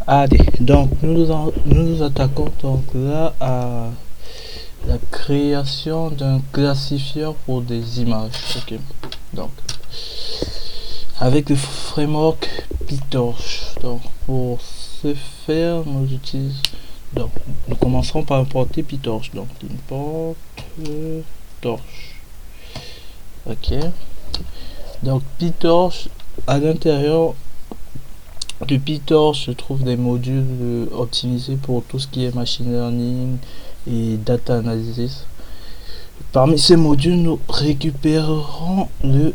Allez, donc nous nous attaquons donc là à la création d'un classifieur pour des images. Ok, donc avec le framework PyTorch. Donc pour ce faire, donc nous commencerons par importer PyTorch. Donc import torch. Ok, donc PyTorch, à l'intérieur de PyTorch se trouvent des modules optimisés pour tout ce qui est machine learning et data analysis. Parmi ces modules, nous récupérerons le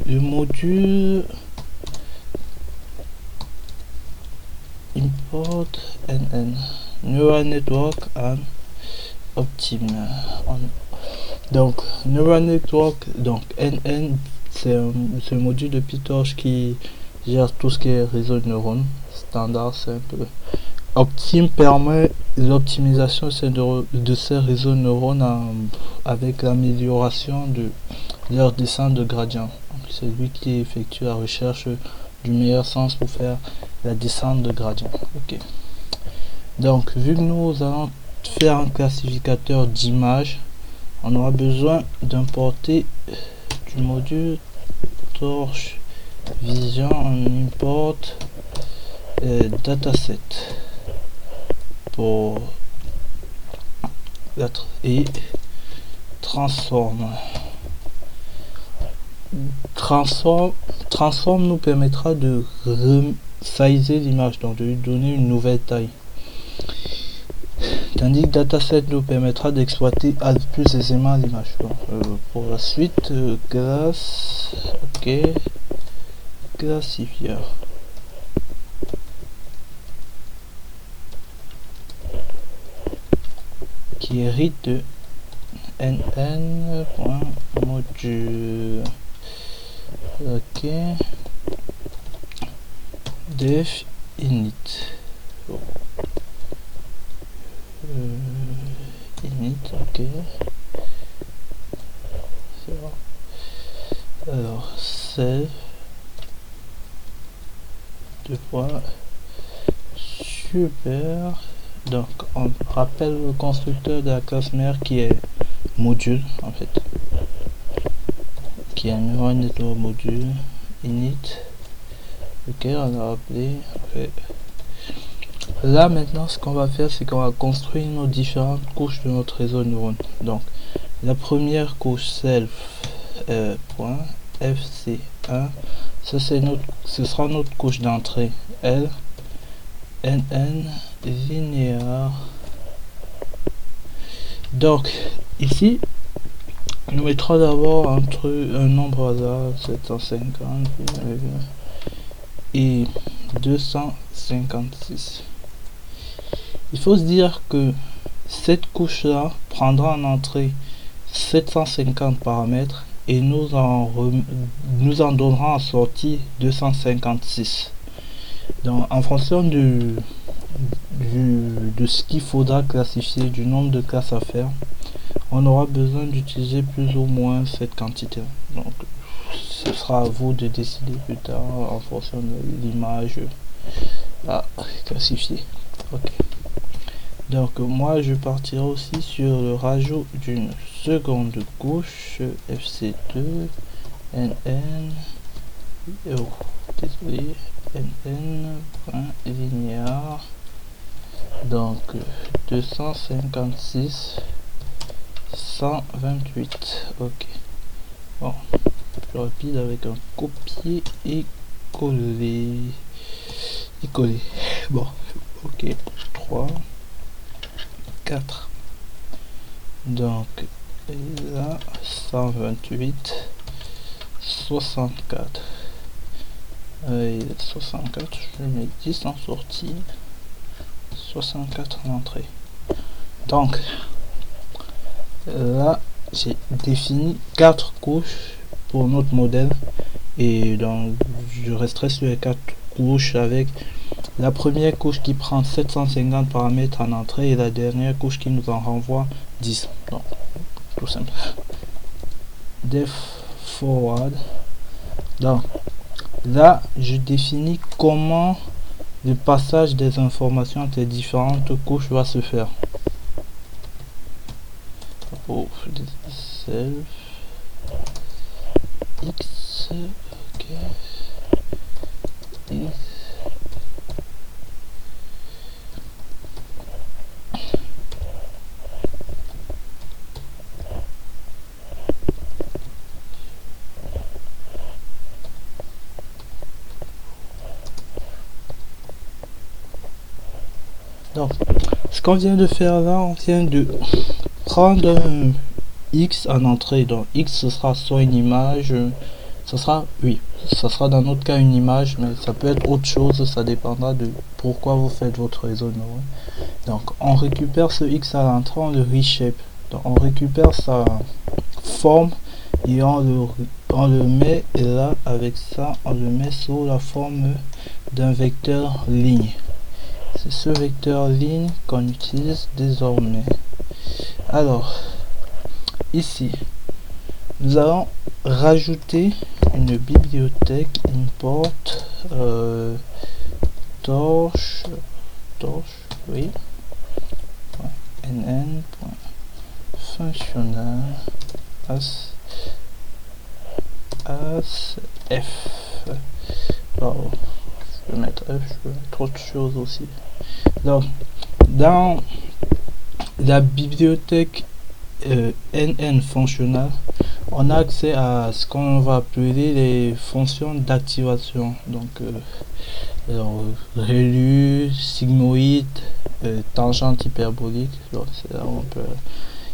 module import NN, Neural Network and Optim. Donc Neural Network, donc NN, c'est un module de PyTorch qui gère tout ce qui est réseau de neurones standard simple. Optim permet l'optimisation de ces réseaux de neurones avec l'amélioration de leur descente de gradient. C'est lui qui effectue la recherche du meilleur sens pour faire la descente de gradient. Ok. Donc, vu que nous allons faire un classificateur d'images, on aura besoin d'importer du module Torch Vision. On importe dataset pour et transform nous permettra de resizer l'image, donc de lui donner une nouvelle taille, tandis que dataset nous permettra d'exploiter plus aisément l'image. Pour la suite, classifieur qui hérite de nn.module. Ok, def init. Init, ok. Alors, save. Super. Donc on rappelle le constructeur de la classe mère qui est module en fait, qui est un neural network module init. Ok, on a appelé. Okay. Là maintenant ce qu'on va faire, c'est qu'on va construire nos différentes couches de notre réseau de neurones. Donc la première couche self .fc1, ça c'est ce sera notre couche d'entrée L NN linéaire. Donc ici nous mettrons d'abord un nombre hasard 750 et 256. Il faut se dire que cette couche là prendra en entrée 750 paramètres et nous en donnera en sortie 256. Donc en fonction de ce qu'il faudra classifier, du nombre de classes à faire, on aura besoin d'utiliser plus ou moins cette quantité. Donc ce sera à vous de décider plus tard en fonction de l'image à classifier. Ok. Donc moi je partirai aussi sur le rajout d'une seconde couche FC2 NN désolé nn.linéaire, donc 256 128. Ok, bon, plus rapide avec un copier et coller bon, ok, 3 4, donc là 128 64 et 64, je mets 10 en sortie, 64 en entrée. Donc là j'ai défini 4 couches pour notre modèle et donc je resterai sur les 4 couches avec la première couche qui prend 750 paramètres en entrée et la dernière couche qui nous en renvoie 10. Donc tout simple. Def forward. Donc là je définis comment le passage des informations entre les différentes couches va se faire. Oh, self x, ok, x. Donc, ce qu'on vient de faire là, on vient de prendre un x en entrée. Donc, x ce sera soit une image, ce sera, oui, ça sera dans notre cas une image, mais ça peut être autre chose, ça dépendra de pourquoi vous faites votre réseau neuronal. Donc, on récupère ce x à l'entrée, on le reshape. Donc, on récupère sa forme et on le met là, avec ça, on le met sous la forme d'un vecteur ligne. C'est ce vecteur ligne qu'on utilise désormais. Alors, ici, nous allons rajouter une bibliothèque import torche, oui, nn.functional as f. Pardon, je peux mettre f, je peux mettre autre chose aussi. Donc, dans la bibliothèque NN fonctionnal, on a accès à ce qu'on va appeler les fonctions d'activation. Donc, relu, sigmoïde, tangente hyperbolique. Donc, c'est là où on peut.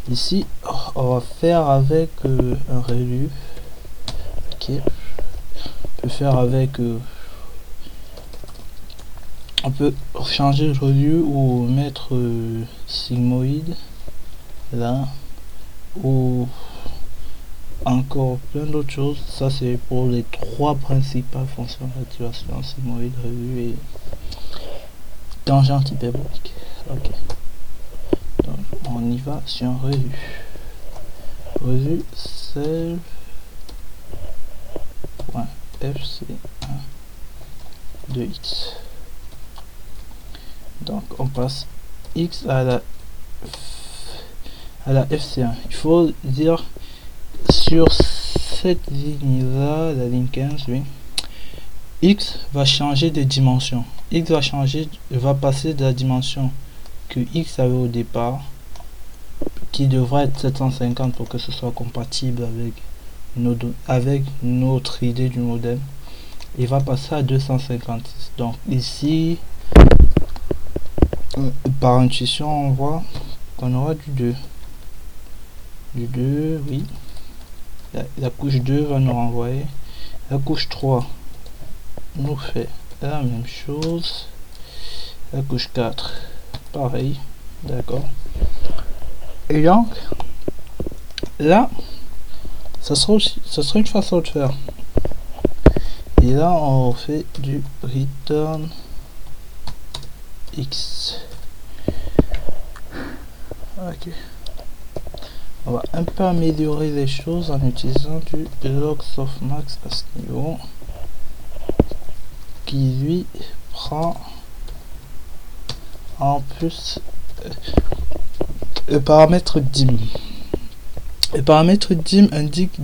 Ici, on va faire avec un relu. Ok. On peut faire avec. On peut changer le relu ou mettre sigmoïde là, ou encore plein d'autres choses. Ça c'est pour les trois principales fonctions d'activation: sigmoïde, relu et tangente hyperbolique. Ok, donc on y va sur un relu. Relu self.fc1 de x. Donc on passe x à la FC1. Il faut dire sur cette ligne là, la ligne 15, oui, x va changer de dimension. X va passer de la dimension que x avait au départ, qui devrait être 750 pour que ce soit compatible avec notre idée du modèle. Il va passer à 256. Donc ici, par intuition, on voit qu'on aura du 2. Du 2, oui. La couche 2 va nous renvoyer. La couche 3 nous fait la même chose. La couche 4, pareil. D'accord. Et donc, là, ça sera une façon de faire. Et là, on fait du return x. Ok. On va un peu améliorer les choses en utilisant du log softmax à ce niveau, qui lui prend en plus le paramètre dim. Le paramètre dim indique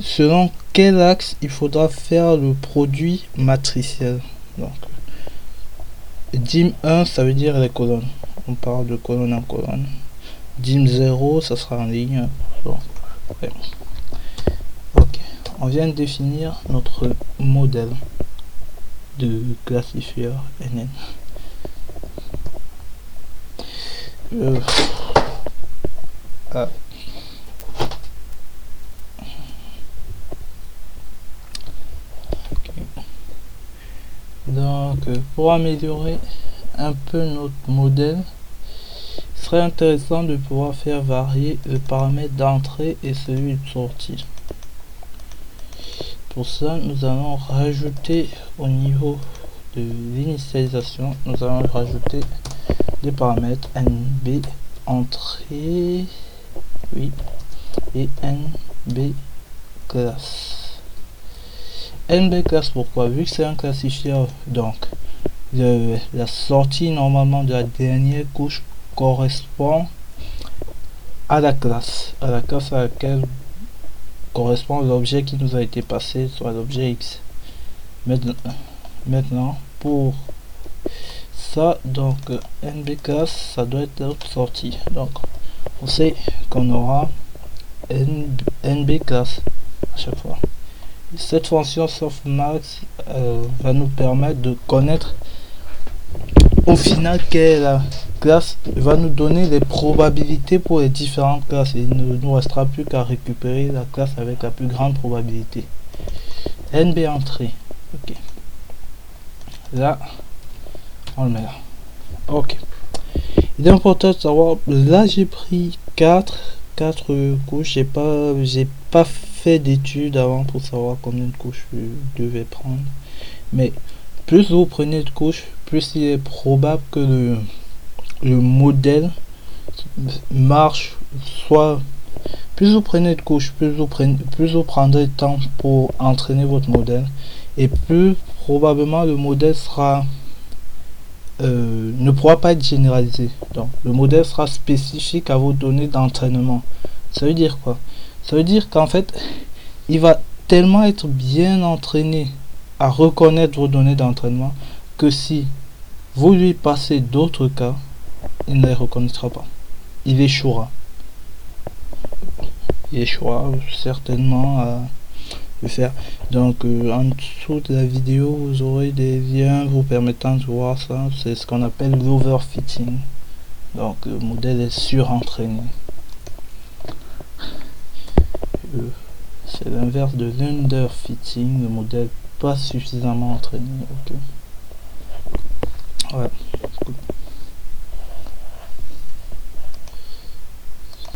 selon quel axe il faudra faire le produit matriciel. Donc dim 1, ça veut dire les colonnes. On parle de colonne en colonne. Dim 0, ça sera en ligne. Bon, ouais. Ok, on vient de définir notre modèle de classifieur NN. Donc, pour améliorer un peu notre modèle, il serait intéressant de pouvoir faire varier le paramètre d'entrée et celui de sortie. Pour ça, nous allons rajouter au niveau de l'initialisation, nous allons rajouter des paramètres nb entrée, oui, et nb classe. NB class, pourquoi? Vu que c'est un classifieur, donc la sortie normalement de la dernière couche correspond à la classe à laquelle correspond l'objet qui nous a été passé, soit l'objet X. Maintenant pour ça, donc NB class, ça doit être l'autre sortie. Donc on sait qu'on aura NB class à chaque fois. Cette fonction softmax va nous permettre de connaître au final quelle est la classe, va nous donner les probabilités pour les différentes classes, et il ne nous restera plus qu'à récupérer la classe avec la plus grande probabilité. NB entrée, ok, là on le met là, ok. Il est important de savoir, là j'ai pris 4 couches, j'ai pas fait d'études avant pour savoir combien de couches je devais prendre, mais plus vous prenez de couches, plus il est probable que le modèle marche, soit plus vous prenez de couches, plus vous prendrez de temps pour entraîner votre modèle, et plus probablement le modèle sera ne pourra pas être généralisé. Donc le modèle sera spécifique à vos données d'entraînement. Ça veut dire quoi? Ça veut dire qu'en fait il va tellement être bien entraîné à reconnaître vos données d'entraînement que si vous lui passez d'autres cas, il ne les reconnaîtra pas. Il échouera. Il échouera certainement à le faire. Donc en dessous de la vidéo, vous aurez des liens vous permettant de voir ça. C'est ce qu'on appelle l'overfitting. Donc le modèle est surentraîné. C'est l'inverse de l'underfitting, le modèle pas suffisamment entraîné. Ok. Ouais.